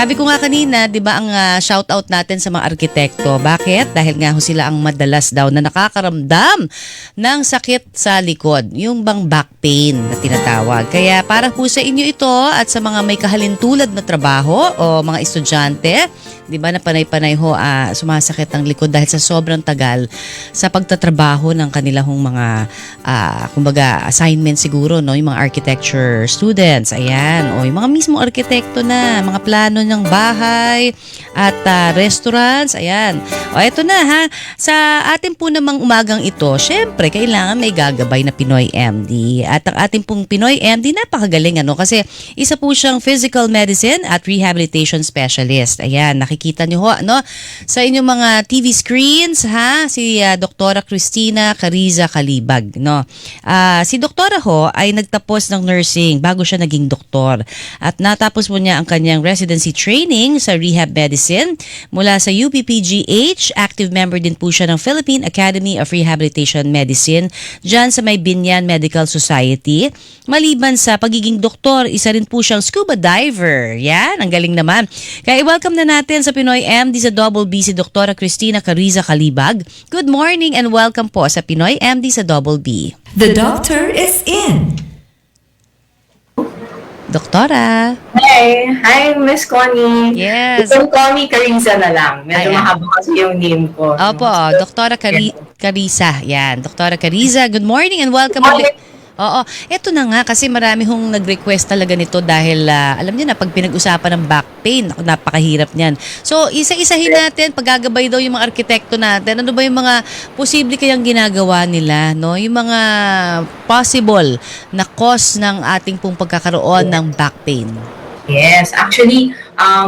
Sabi ko nga kanina, 'di ba, ang shout out natin sa mga arkitekto. Bakit? Dahil nga ho sila ang madalas daw na nakakaramdam ng sakit sa likod, yung bang back pain na tinatawag. Kaya para po sa inyo ito at sa mga may kahalintulad na trabaho o mga estudyante, 'di ba, na panay-panay ho sumasakit ang likod dahil sa sobrang tagal sa pagtatrabaho ng kanilang mga kumbaga assignment siguro, no, yung mga architecture students. Ayan, o yung mga mismong arkitekto na, mga plano ng bahay at restaurants. Ayan. O eto na ha, sa atin po namang umagang ito, syempre kailangan may gagabay na Pinoy MD. At ang ating pong Pinoy MD napakagaling, ano, kasi isa po siyang physical medicine at rehabilitation specialist. Ayan, nakikita niyo ho, no, sa inyong mga TV screens, ha, si Dr. Cristina Cariza Calibag, no. Si Doktora ho ay nagtapos ng nursing bago siya naging doktor at natapos po niya ang kanyang residency training sa rehab medicine mula sa UPPGH. Active member din po siya ng Philippine Academy of Rehabilitation Medicine dyan sa may Binyan Medical Society. Maliban sa pagiging doktor, isa rin po siyang scuba diver. Yan, ang galing naman. Kaya i-welcome na natin sa Pinoy MD sa Double B si Dr. Cristina Cariza Calibag. Good morning and welcome po sa Pinoy MD sa Double B. The doctor is in. Doktora. Hi, Miss Connie. Yes. You can call me Cariza na lang. Medyo mahaba kasi yung name ko. Opo, No? Doktora Cariza. Yan, Doktora Cariza. Good morning and welcome ulit. Oo, eto na nga kasi marami hong nag-request talaga nito dahil alam niyo na pag pinag-usapan ng back pain, napakahirap niyan. So, isa-isahin natin, paggagabay daw yung mga arkitekto natin. Ano ba yung mga posible kayang ginagawa nila, no? Yung mga possible na cause ng ating pong pagkakaroon ng back pain. Yes, actually,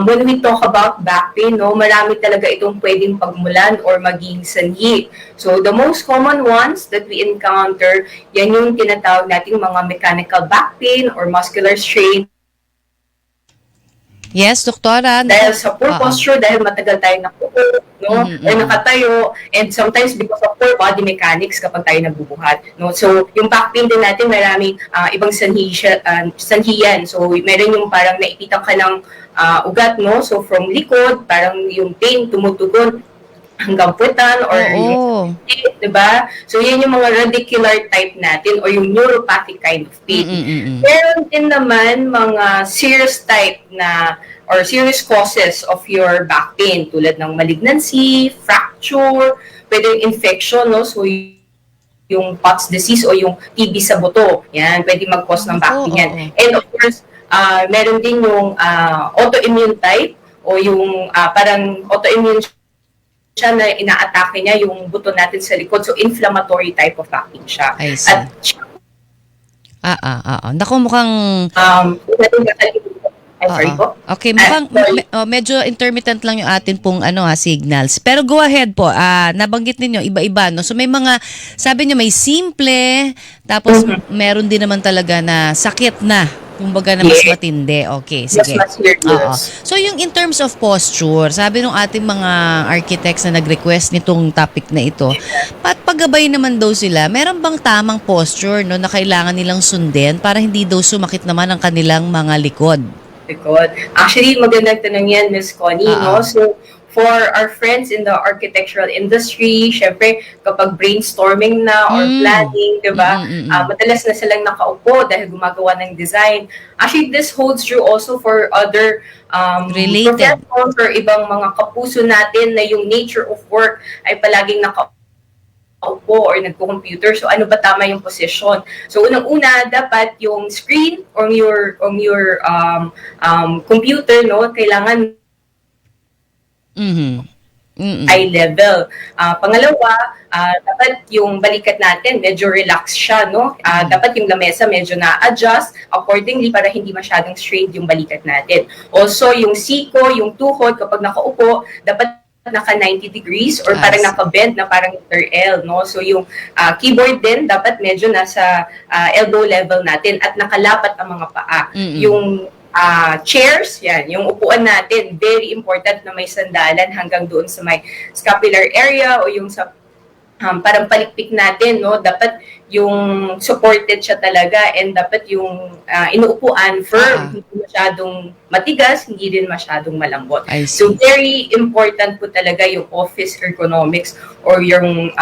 when we talk about back pain, no, marami talaga itong pwedeng pagmulan or maging sanhi. So, the most common ones that we encounter, yan yung tinatawag nating mga mechanical back pain or muscular strain. Yes, Doktora. Dahil sa poor posture, dahil matagal tayo nakupo, no? Or nakatayo, and sometimes because of poor body mechanics kapag tayo nagbubuhat, no? So, yung back pain din natin, maraming ibang sanhi yan. So, meron yung parang naipitan ka ng ugat, no? So, from likod, parang yung pain tumutugon hanggang puwetan or diba? So, yan yung mga radicular type natin or yung neuropathic kind of pain. Meron din naman mga serious type na or serious causes of your back pain tulad ng malignancy, fracture, pwede yung infection, no? So, yung POTS disease o yung TB sa buto. Yan, pwede mag-cause ng back pain yan. And of course, meron din yung autoimmune type o yung parang autoimmune siya na ina-atake niya yung buto natin sa likod. So, inflammatory type of back pain siya. I see. Naku, mukhang... Okay, mukhang medyo intermittent lang yung atin pong signals. Pero go ahead po. Nabanggit ninyo iba-iba, no. So may mga sabi niyo may simple, tapos meron din naman talaga na sakit na. Kumbaga na mas matindi. Okay, sige. So yung in terms of posture, sabi nung ating mga architects na nag-request nitong topic na ito, paggabay naman daw sila, meron bang tamang posture, no, na kailangan nilang sundin para hindi daw sumakit naman ang kanilang mga likod? Actually, magandang tanong yan, Miss Connie, no? So, for our friends in the architectural industry, syempre, kapag brainstorming na or planning, diba? Madalas na silang nakaupo dahil gumagawa ng design. Actually, this holds true also for other professionals or ibang mga kapuso natin na yung nature of work ay palaging nakaupo or nagko-computer. So, ano ba tama yung position? So, unang-una, dapat yung screen on your computer, no, kailangan eye level. Pangalawa, dapat yung balikat natin medyo relax siya, no? Dapat yung lamesa medyo na-adjust accordingly para hindi masyadong strained yung balikat natin. Also, yung siko, yung tuhod, kapag nakaupo, dapat naka 90 degrees or parang naka-bend na parang letter L, no? So yung keyboard din dapat medyo nasa elbow level natin at nakalapat ang mga paa. Yung chairs, yan, yung upuan natin, very important na may sandalan hanggang doon sa may scapular area o yung sa parang palikpik natin, no? Dapat yung supported siya talaga, and dapat yung inuupuan firm, hindi masyadong matigas, hindi din masyadong malambot. I see. So very important po talaga yung office ergonomics or yung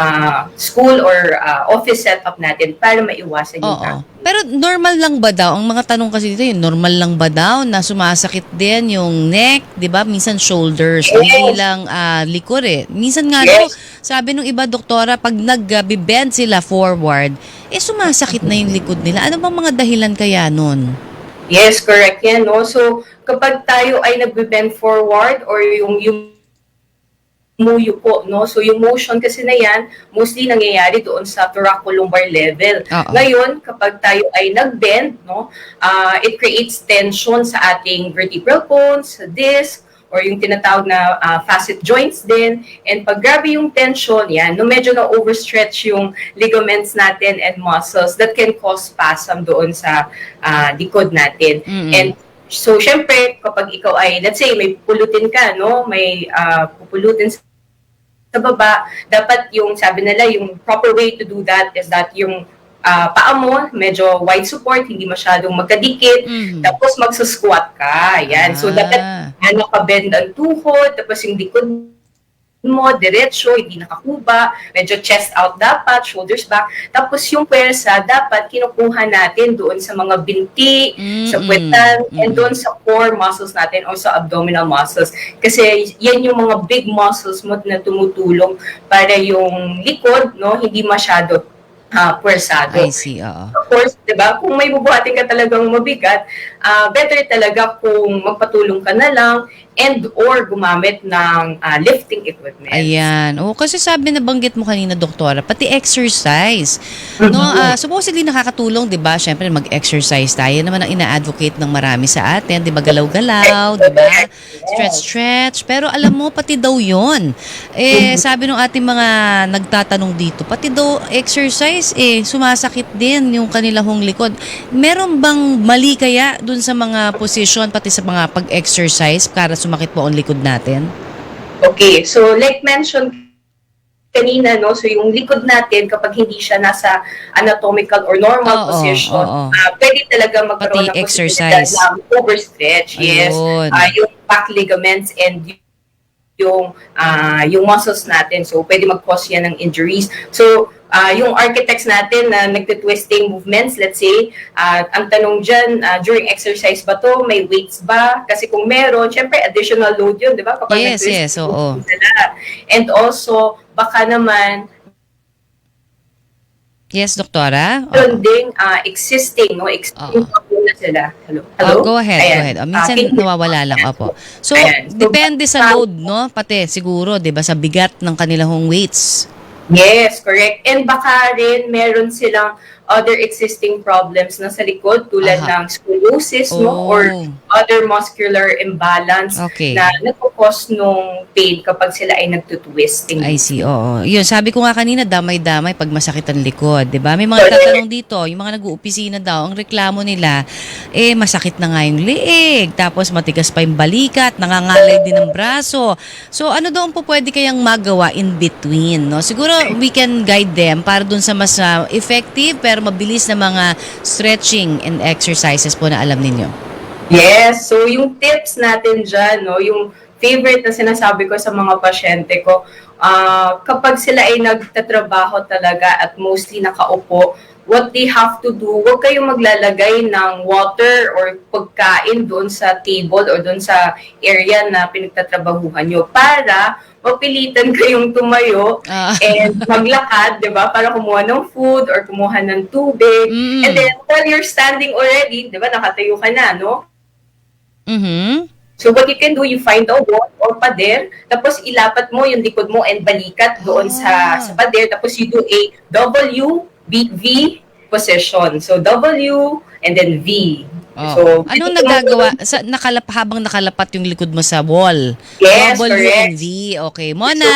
school or office setup natin para maiwasan yung Oo. Pero normal lang ba daw? Ang mga tanong kasi dito, yung normal lang ba daw na sumasakit din yung neck, 'di ba? Minsan shoulders, hindi lang likod eh. Minsan nga daw, sabi nung iba doktora, pag nag-bend sila forward, sumasakit na yung likod nila. Ano bang mga dahilan kaya nun? Yes, correct yan, no? So, kapag tayo ay nagbe-bend forward or yung po, no? So, yung motion kasi na yan, mostly nangyayari doon sa thoracolumbar level. Ngayon, kapag tayo ay nag-bend, no? It creates tension sa ating vertebral bones, sa disc, or yung tinatawag na facet joints din. And pag grabe yung tension, yan, no, medyo na-overstretch yung ligaments natin and muscles, that can cause spasm doon sa likod natin. And so, syempre, kapag ikaw ay, let's say, may pulutin ka, no? May pupulutin sa baba, dapat yung, sabi nila, yung proper way to do that is that yung paa mo, medyo wide support, hindi masyadong magkadikit, tapos magsa-squat ka. Yan. So, dapat nakabend ang tuhod, tapos yung likod mo, diretso, hindi nakakuba, medyo chest out dapat, shoulders back. Tapos yung pwersa, dapat kinukuha natin doon sa mga binti, sa puwetan, and doon sa core muscles natin o sa abdominal muscles. Kasi yan yung mga big muscles mo na tumutulong para yung likod, no, hindi masyado pwersado. I see, oo. Of course, diba, kung may bubuhatin ka talagang mabigat, better talaga kung magpatulong ka na lang and or gumamit ng lifting equipment. Ayan. O, kasi sabi na banggit mo kanina, doktora, pati exercise. No, supposedly nakakatulong, 'di ba? Syempre mag-exercise tayo. Naman ang ina-advocate ng marami sa atin, 'di ba? Galaw-galaw, 'di ba? Stretch. Pero alam mo, pati daw 'yon. Sabi ng ating mga nagtatanong dito, pati daw exercise sumasakit din yung kanilang likod. Meron bang mali kaya dun sa mga position, pati sa mga pag-exercise para sumakit po ang likod natin? Okay, so like mentioned kanina, no, so yung likod natin kapag hindi siya nasa anatomical or normal position, pwede talaga magkaroon ng exercise ng overstretch. Yes, yung back ligaments and yung muscles natin. So, pwede mag-cause yan ng injuries. So, yung architects natin na nagtitwisting movements, let's say, ang tanong dyan, during exercise ba to? May weights ba? Kasi kung meron, syempre additional load yun, di ba? Kapag yes, oo. And also, baka naman, yes, doktora? meron ding existing, no? Existing na sila. Hello? Go ahead. Minsan nawawala lang, opo. So, depende sa load, no? Pati siguro, 'di ba, sa bigat ng kanilang weights. Yes, correct. And baka rin meron silang other existing problems na sa likod tulad ng scoliosis, no, or other muscular imbalance na nagpo-cause nung pain kapag sila ay nagtutwisting. I see, oo. Yun, sabi ko nga kanina, damay-damay pag masakit ang likod, 'di ba? May mga tatanong dito, yung mga nag-uupisina daw, ang reklamo nila, masakit na nga yung liig, tapos matigas pa yung balikat, nangangalay din ang braso. So, ano daw po pwede kayang magawa in between, no? Siguro we can guide them para dun sa mas effective pero mabilis na mga stretching and exercises po na alam ninyo. Yes, so yung tips natin dyan, no, yung favorite na sinasabi ko sa mga pasyente ko, kapag sila ay nagtatrabaho talaga at mostly nakaupo, what they have to do, huwag kayong maglalagay ng water or pagkain doon sa table or doon sa area na pinagtatrabahuhan nyo para mapilitan kayong tumayo and maglakad, di ba? Para kumuha ng food or kumuha ng tubig. And then, while you're standing already, di ba, nakatayo ka na, no? So, what you can do, you find a wall or pader, tapos ilapat mo yung likod mo and balikat doon sa pader, tapos you do a V position. So, W and then V. Oh. So, Anong nagagawa habang nakalapat yung likod mo sa wall? Yes, W correct. and V. Okay, Mona.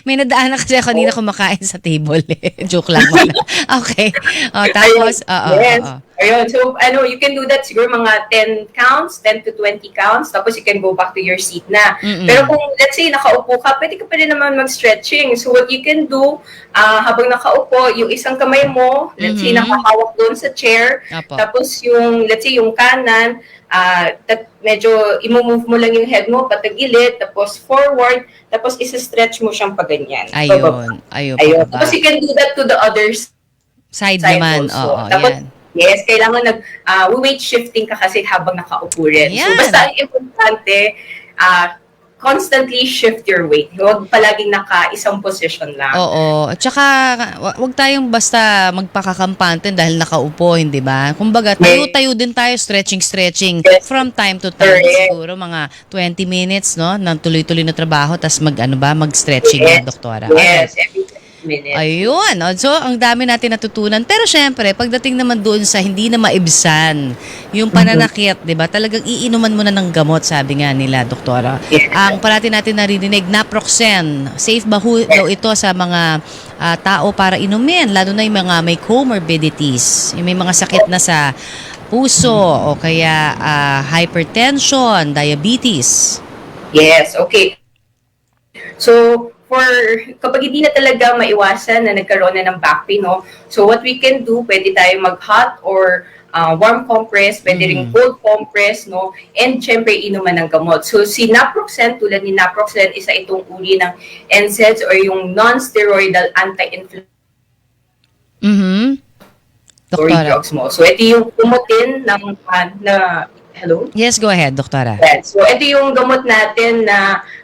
May nadaanan kasi ako kanina kumakain sa table. Joke lang, Mona. Okay. Oh, tapos, Yes. Ayun. So, you can do that siguro mga 10 counts, 10 to 20 counts, tapos you can go back to your seat na. Mm-mm. Pero kung, let's say, nakaupo ka, pwede ka pa rin naman mag-stretching. So, what you can do, habang nakaupo, yung isang kamay mo, let's say, nakahawak doon sa chair, Apo. tapos let's say, yung kanan, medyo imumove mo lang yung head mo, patagilid, tapos forward, tapos isa-stretch mo siyang paganyan. Ayun. Ayun. Ayun. Tapos you can do that to the others Side side naman. also. Oo, Tapos, yan. yes, kailangan weight shifting ka kasi habang nakaupo rin. Yan. So, basta ang importante, constantly shift your weight. Huwag palaging naka-isang position lang. Oo. At saka, wag tayong basta magpakakampante dahil nakaupo, hindi ba? Kumbaga, tayo-tayo din tayo, stretching Yes. from time to time. Correct. Siguro mga 20 minutes, no? Ng tuloy-tuloy na trabaho, tas mag-stretching na, doktora. Yes, every 10 minutes. Ayun. So, ang dami natin natutunan. Pero syempre, pagdating naman doon sa hindi na maibsan, yung pananakit, di ba? Talagang iinuman mo na ng gamot, sabi nga nila, doktora. Yes. Ang parati natin narinig, naproxen. Safe ba daw ito sa mga tao para inumin? Lalo na yung mga may comorbidities. Yung may mga sakit na sa puso o kaya hypertension, diabetes. Yes, okay. So, kapag hindi na talaga maiwasan na nagkaroon na ng back pain, no? So, what we can do, pwede tayo mag-hot or warm compress, pwede rin cold compress, no? And syempre, inuman ng gamot. So, si naproxen, tulad ni naproxen, isa itong uri ng NSAIDs or yung non-steroidal anti-inflammatory Doktora. drugs mo. So, ito yung umutin ng hello? Yes, go ahead, doktora. Yes. So, ito yung gamot natin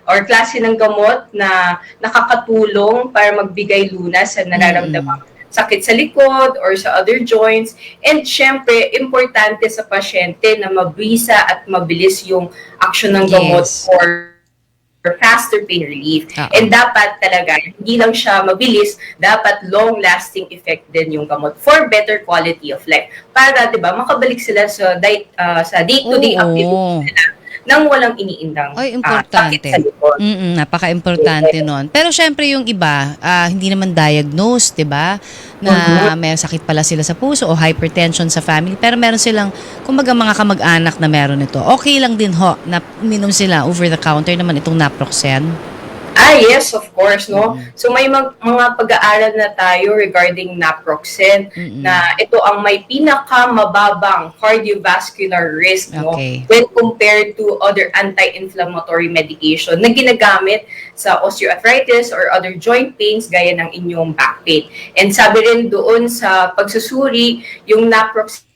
or klase ng gamot na nakakatulong para magbigay lunas sa nararamdamang sakit sa likod or sa other joints. And syempre, importante sa pasyente na mabisa at mabilis yung action ng gamot Yes. for faster pain relief. Oo. And dapat talaga, hindi lang siya mabilis, dapat long-lasting effect din yung gamot for better quality of life. Para, di ba, makabalik sila sa day-to-day Oo. activities nila nang walang iniindang Ay, sakit importante. sa likod. Napaka-importante nun. Pero syempre yung iba, hindi naman diagnosed, di ba? Na may sakit pala sila sa puso o hypertension sa family. Pero meron silang, kumbaga mga kamag-anak na meron ito. Okay lang din ho, na minom sila over the counter naman itong naproxen. Yes, of course, no? So may mga pag-aaral na tayo regarding naproxen na ito ang may pinakamababang cardiovascular risk, no? Okay. When compared to other anti-inflammatory medication na ginagamit sa osteoarthritis or other joint pains gaya ng inyong back pain. And sabi rin doon sa pagsusuri, yung naproxen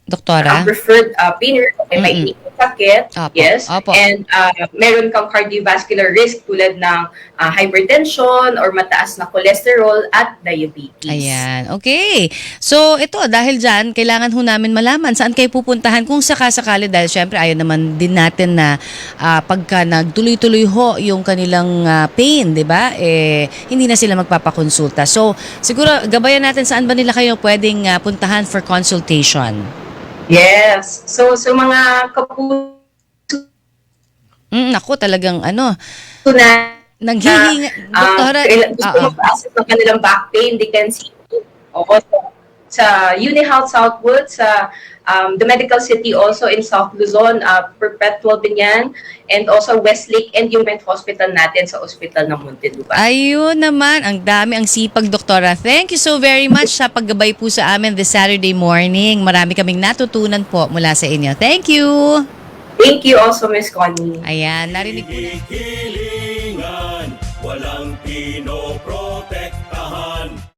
Doktora? ang preferred pain relief ay may sakit. Opo, Yes. opo. And meron kang cardiovascular risk tulad ng hypertension or mataas na cholesterol at diabetes. Ayan. Okay. So, ito, dahil dyan, kailangan ho namin malaman saan kayo pupuntahan kung sakasakali dahil syempre ayaw naman din natin na pagka nagtuloy-tuloy ho yung kanilang pain, di ba? Hindi na sila magpapakonsulta. So, siguro, gabayan natin saan ba nila kayo pwedeng puntahan for consultation? Yes. So mga kapuso Naku, talagang na nanghihinga. Doktora, gusto mag-assess ng kanilang back pain, they can see sa UniHealth Southwood, sa the Medical City also in South Luzon, Perpetual Binyan, and also Westlake and yung Med Hospital natin sa Hospital ng Muntinlupa. ayun naman, ang dami, ang sipag, doktora. Thank you so very much sa paggabay po sa amin this Saturday morning. Marami kaming natutunan po mula sa inyo. Thank you! Thank you also, Miss Connie. Ayan, narinig po na. Kilingan.